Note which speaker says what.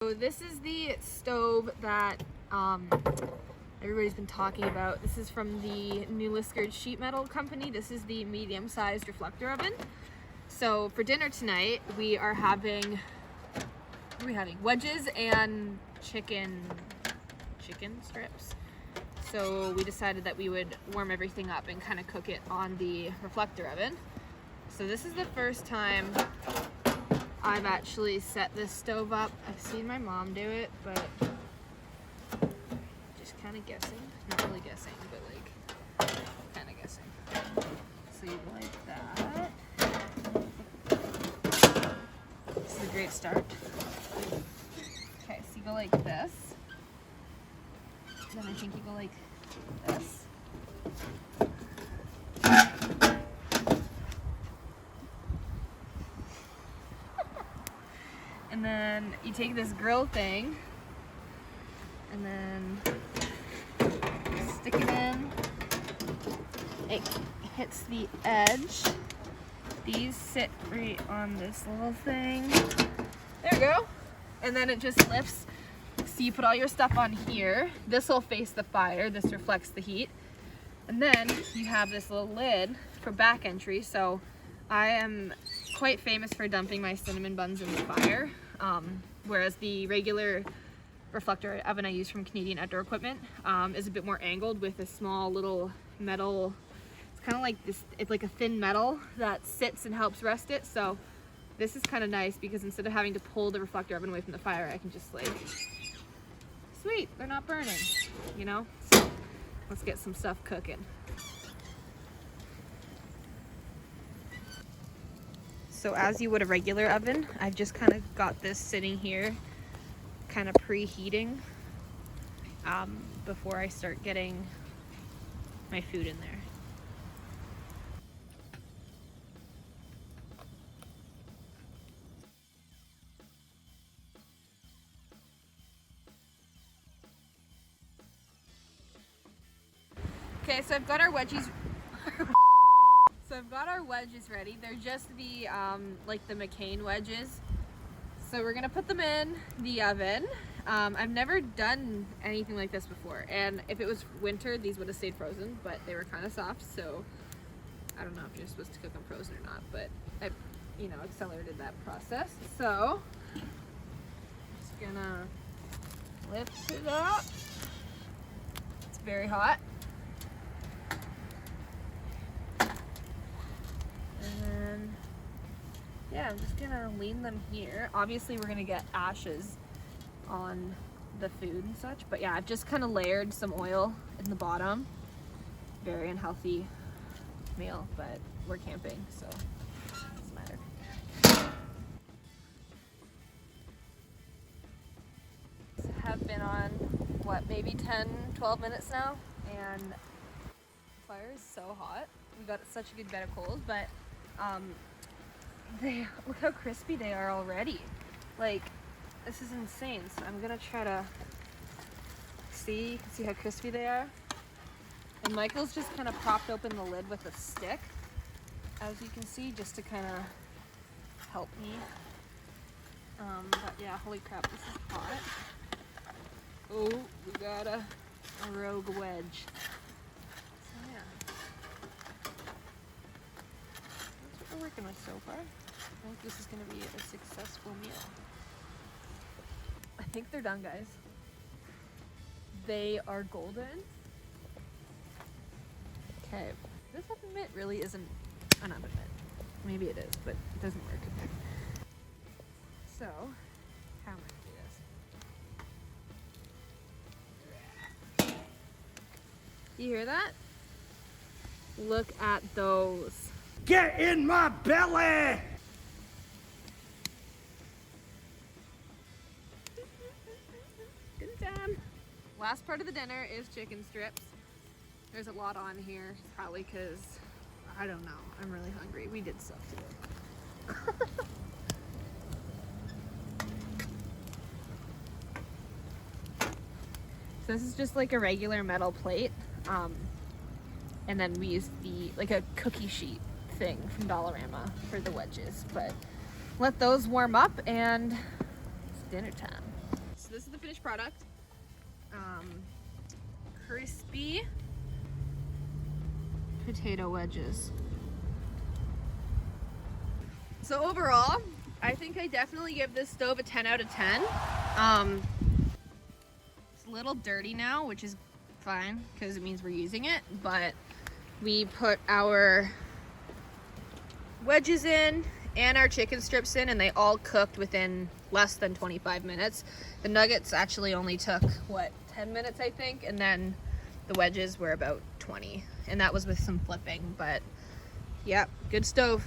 Speaker 1: So this is the stove that everybody's been talking about. This is from the new Liskeard Sheet Metal company. This is the medium-sized reflector oven. So for dinner tonight, we are having, what are we having? Wedges and chicken strips. So we decided that we would warm everything up and kind of cook it on the reflector oven. So this is the first time I've actually set this stove up. I've seen my mom do it, but just kind of guessing. Not really guessing, but like kind of guessing. So you go like that. This is a great start. Okay, so you go like this. Then I think you go like this. And then you take this grill thing and then stick it in. It hits the edge. These sit right on this little thing. There we go. And then it just lifts. So you put all your stuff on here. This will face the fire. This reflects the heat. And then you have this little lid for back entry. So I am quite famous for dumping my cinnamon buns in the fire, whereas the regular reflector oven I use from Canadian Outdoor Equipment is a bit more angled with a small little metal. It's kind of like this. It's like a thin metal that sits and helps rest it. So this is kind of nice because instead of having to pull the reflector oven away from the fire, I can just like, sweet, they're not burning, you know? So let's get some stuff cooking. So as you would a regular oven, I've just kind of got this sitting here, kind of preheating before I start getting my food in there. Okay, so I've got our wedges. So I've got our wedges ready. They're just the like the McCain wedges. So we're gonna put them in the oven. I've never done anything like this before, and if it was winter, these would have stayed frozen, but they were kind of soft. So I don't know if you're supposed to cook them frozen or not, but I, accelerated that process. So just gonna lift it up. It's very hot. Yeah, I'm just gonna lean them here. Obviously we're gonna get ashes on the food and such, but yeah, I've just kind of layered some oil in the bottom. Very unhealthy meal, but we're camping, so it doesn't matter. Have been on, what, maybe 10-12 minutes now, and the fire is so hot. We got such a good bed of coals, but look how crispy they are already. Like, this is insane. So I'm gonna try to see how crispy they are. And Michael's just kind of propped open the lid with a stick, as you can see, just to kind of help me. But yeah, holy crap, this is hot. Oh, we got a rogue wedge. So yeah. That's what we're working with so far. I think this is going to be a successful meal. I think they're done, guys. They are golden. Okay, this oven mitt really isn't an oven mitt. Maybe it is, but it doesn't work. So, how am I going to do this? You hear that? Look at those.
Speaker 2: Get in my belly!
Speaker 1: Last part of the dinner is chicken strips. There's a lot on here, probably because, I don't know, I'm really hungry. We did stuff today. So this is just like a regular metal plate. And then we use like a cookie sheet thing from Dollarama for the wedges. But let those warm up and it's dinner time. so this is the finished product. Crispy potato wedges. So overall, I think I definitely give this stove a 10 out of 10. It's a little dirty now, which is fine because it means we're using it, but we put our wedges in and our chicken strips in, and they all cooked within less than 25 minutes. The nuggets actually only took, what, 10 minutes, I think, and then the wedges were about 20, and that was with some flipping. But yeah, good stove.